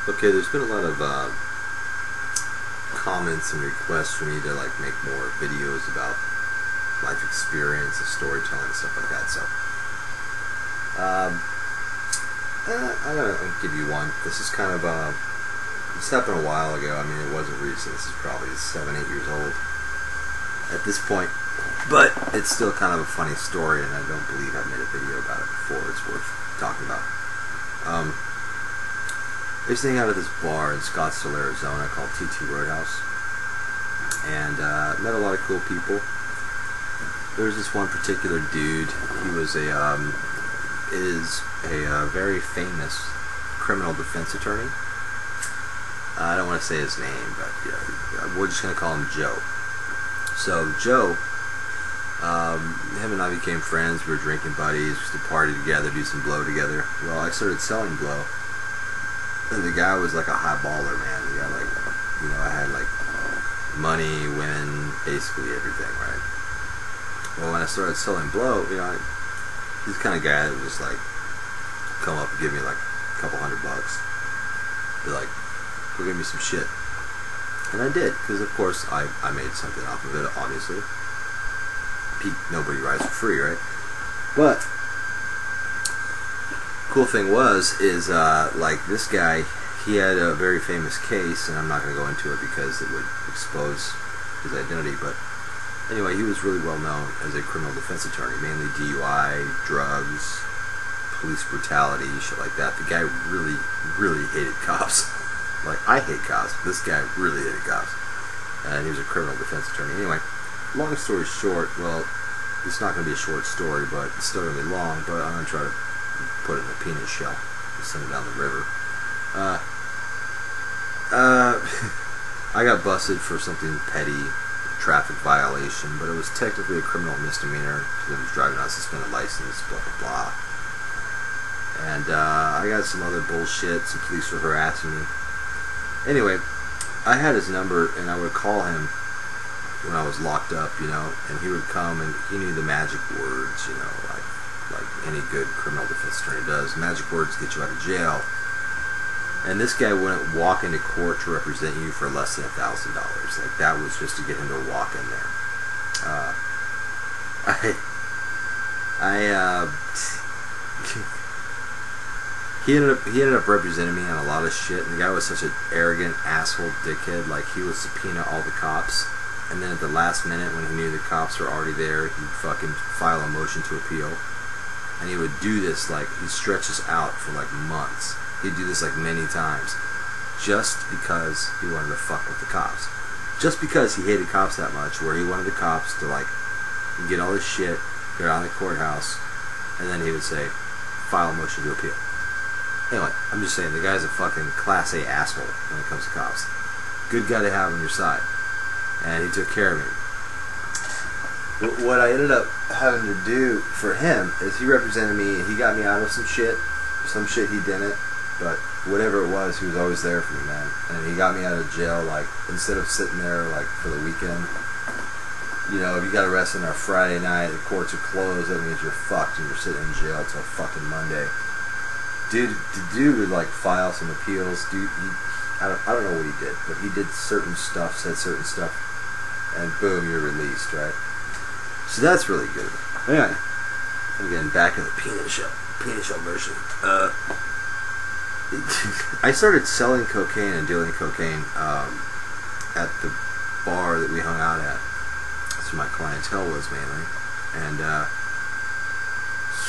Okay, there's been a lot of comments and requests for me to like make more videos about life experience and storytelling and stuff like that. So I'm gonna give you one. This is kind of this happened a while ago. I mean, it wasn't recent. This is probably 7-8 years old at this point, but it's still kind of a funny story, and I don't believe I've made a video about it before. It's worth talking about. I used to hang out at this bar in Scottsdale, Arizona called TT Roadhouse, and met a lot of cool people. There was this one particular dude. He was is a very famous criminal defense attorney. I don't want to say his name, but yeah, we're just going to call him Joe. So Joe, him and I became friends. We were drinking buddies. We used to party together, do some blow together. Well, I started selling blow. And the guy was like a high baller, man. The guy, like, you know, I had like money, women, basically everything, right? Well, when I started selling blow, you know, he's the kind of guy that would just like come up and give me like a couple $100. Be like, go give me some shit. And I did, because of course I made something off of it, obviously. Nobody rides for free, right? But cool thing is like this guy, he had a very famous case, and I'm not going to go into it because it would expose his identity, but anyway, he was really well known as a criminal defense attorney, mainly DUI, drugs, police brutality, shit like that. The guy really, really hated cops. Like, I hate cops, but this guy really hated cops. And he was a criminal defense attorney. Anyway, long story short, well, it's not going to be a short story, but it's still going to be long, but I'm going to try to put it in a peanut shell and send it down the river. I got busted for something petty, traffic violation, but it was technically a criminal misdemeanor because I was driving on a suspended license, blah blah blah. And I got some other bullshit. Some police were harassing me. Anyway, I had his number, and I would call him when I was locked up, you know, and he would come, and he knew the magic words, you know, like any good criminal defense attorney does. Magic words get you out of jail. And this guy wouldn't walk into court to represent you for less than $1,000. Like, that was just to get him to walk in there. He ended up representing me on a lot of shit, and the guy was such an arrogant asshole dickhead. Like, he would subpoena all the cops, and then at the last minute, when he knew the cops were already there, he'd fucking file a motion to appeal. And he would do this, like, he'd stretch this out for like months. He'd do this like many times, just because he wanted to fuck with the cops. Just because he hated cops that much, where he wanted the cops to like get all this shit, get around the courthouse, and then he would say, file a motion to appeal. Anyway, I'm just saying, the guy's a fucking class A asshole when it comes to cops. Good guy to have on your side. And he took care of me. What I ended up having to do for him is he represented me, and he got me out of some shit he didn't, but whatever it was, he was always there for me, man. And he got me out of jail, like, instead of sitting there, like, for the weekend. You know, if you got arrested on a Friday night, the courts are closed, that means you're fucked, and you're sitting in jail till fucking Monday. Dude, the dude would, like, file some appeals. Dude, I don't know what he did, but he did certain stuff, said certain stuff, and boom, you're released, right? So that's really good. Anyway, I'm getting back in the peanut shell version. I started selling cocaine and dealing cocaine at the bar that we hung out at. That's where my clientele was mainly. And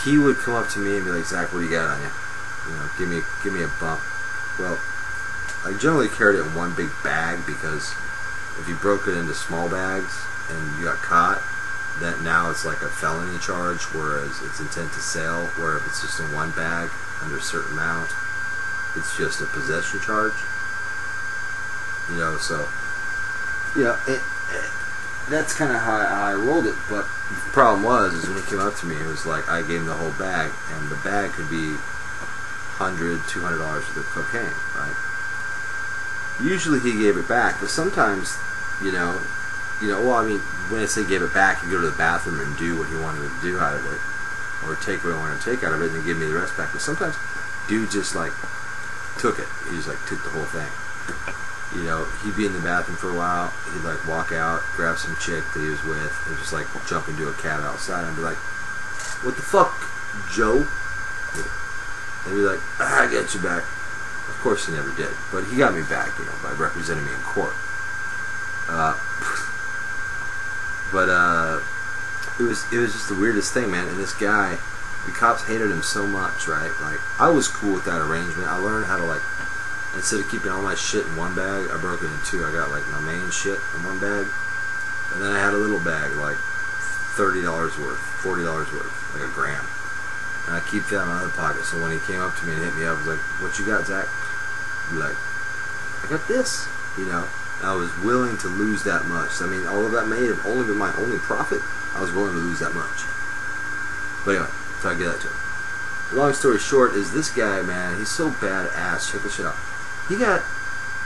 he would come up to me and be like, Zach, what do you got on you? You know, give me a bump. Well, I generally carried it in one big bag, because if you broke it into small bags and you got caught, then now it's like a felony charge, whereas it's intent to sell, where if it's just in one bag under a certain amount, it's just a possession charge. You know, so, you know, that's kind of how I rolled it. But the problem is when he came up to me, it was like I gave him the whole bag, and the bag could be $100, $200 worth of cocaine, right? Usually he gave it back, but sometimes, you know, well, I mean, when I say gave it back, he'd go to the bathroom and do what he wanted to do out of it, or take what I wanted to take out of it, and then give me the rest back. But sometimes, dude just like took it. He just like took the whole thing. You know, he'd be in the bathroom for a while. He'd like walk out, grab some chick that he was with, and just like jump into a cab outside and be like, "What the fuck, Joe?" And he'd be like, "I got you back." Of course he never did, but he got me back, you know, by representing me in court. It was just the weirdest thing, man. And this guy, the cops hated him so much, right? Like, I was cool with that arrangement. I learned how to, like, instead of keeping all my shit in one bag, I broke it in two. I got like my main shit in one bag, and then I had a little bag, like $30 worth, $40 worth, like a gram. And I keep that in my other pocket. So when he came up to me and hit me up, I was like, "What you got, Zach?" I'd be like, "I got this," you know. And I was willing to lose that much. I mean, although that may have only been my only profit, I was willing to lose that much. But anyway, so I get that to him. Long story short is this guy, man, he's so badass. Check this shit out. He got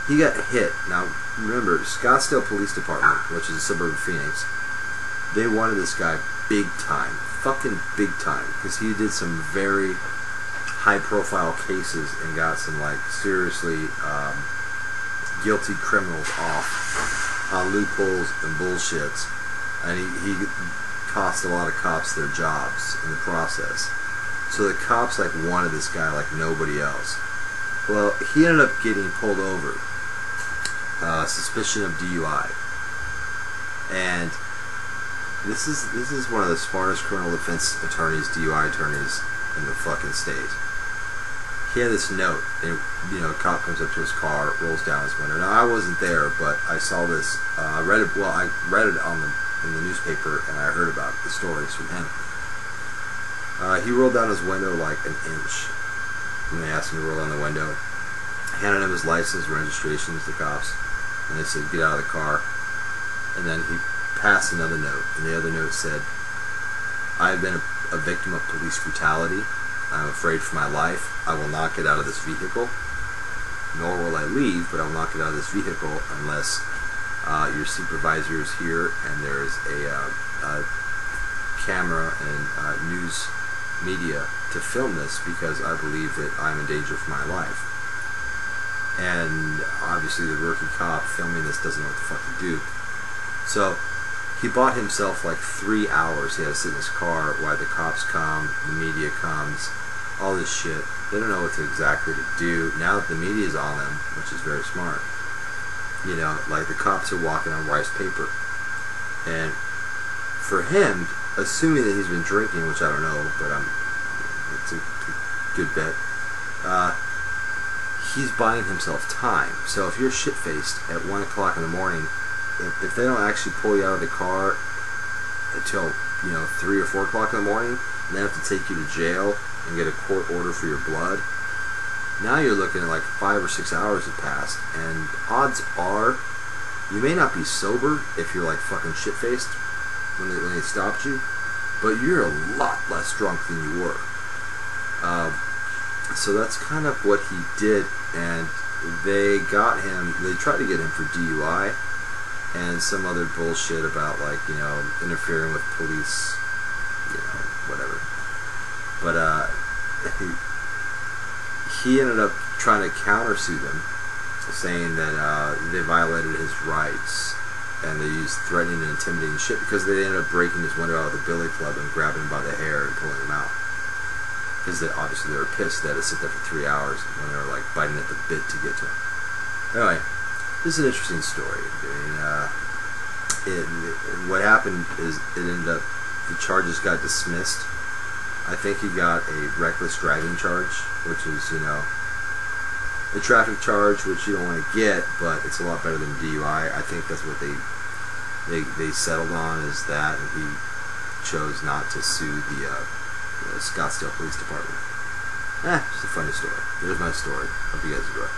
hit. Now remember, Scottsdale Police Department, which is a suburb of Phoenix, they wanted this guy big time, fucking big time, because he did some very high-profile cases and got some like seriously guilty criminals off on loopholes and bullshits, and he cost a lot of cops their jobs in the process. So the cops like wanted this guy like nobody else. Well, he ended up getting pulled over, suspicion of DUI, and this is one of the smartest criminal defense attorneys, DUI attorneys in the fucking state. He had this note, and you know, a cop comes up to his car, rolls down his window. Now I wasn't there, but I saw this. I read it. Well, I read it in the newspaper, and I heard about the stories from him. He rolled down his window like an inch. And they asked him to roll down the window, handed him his license and registration to the cops, and they said, "Get out of the car." And then he passed another note, and the other note said, "I have been a victim of police brutality. I'm afraid for my life. I will not get out of this vehicle, nor will I leave, but I will not get out of this vehicle unless your supervisor is here and there is a camera and news media to film this, because I believe that I'm in danger for my life." And obviously the rookie cop filming this doesn't know what the fuck to do. So he bought himself like 3 hours. He had to sit in his car while the cops come, the media comes, all this shit. They don't know what exactly to do. Now that the media's on them, which is very smart, you know, like the cops are walking on rice paper. And for him, assuming that he's been drinking, which I don't know, but it's a good bet, he's buying himself time. So if you're shit-faced at 1 o'clock in the morning, if they don't actually pull you out of the car until, you know, 3 or 4 o'clock in the morning, and they have to take you to jail and get a court order for your blood, now you're looking at like 5 or 6 hours have passed, and odds are you may not be sober if you're like fucking shit-faced when they stopped you, but you're a lot less drunk than you were. So that's kind of what he did, and they got him. They tried to get him for DUI and some other bullshit about, like, you know, interfering with police, you know, whatever. But he ended up trying to countersue them, saying that they violated his rights, and they used threatening and intimidating shit, because they ended up breaking his window out of the billy club and grabbing him by the hair and pulling him out. Because obviously they were pissed. They had to sit there for 3 hours when they were like biting at the bit to get to him. Anyway, this is an interesting story. I mean, what happened is it ended up, the charges got dismissed. I think he got a reckless driving charge, which is, you know, a traffic charge, which you don't want to get, but it's a lot better than DUI. I think that's what they settled on, is that, and he chose not to sue the Scottsdale Police Department. It's a funny story. There's my story. Hope you guys enjoy.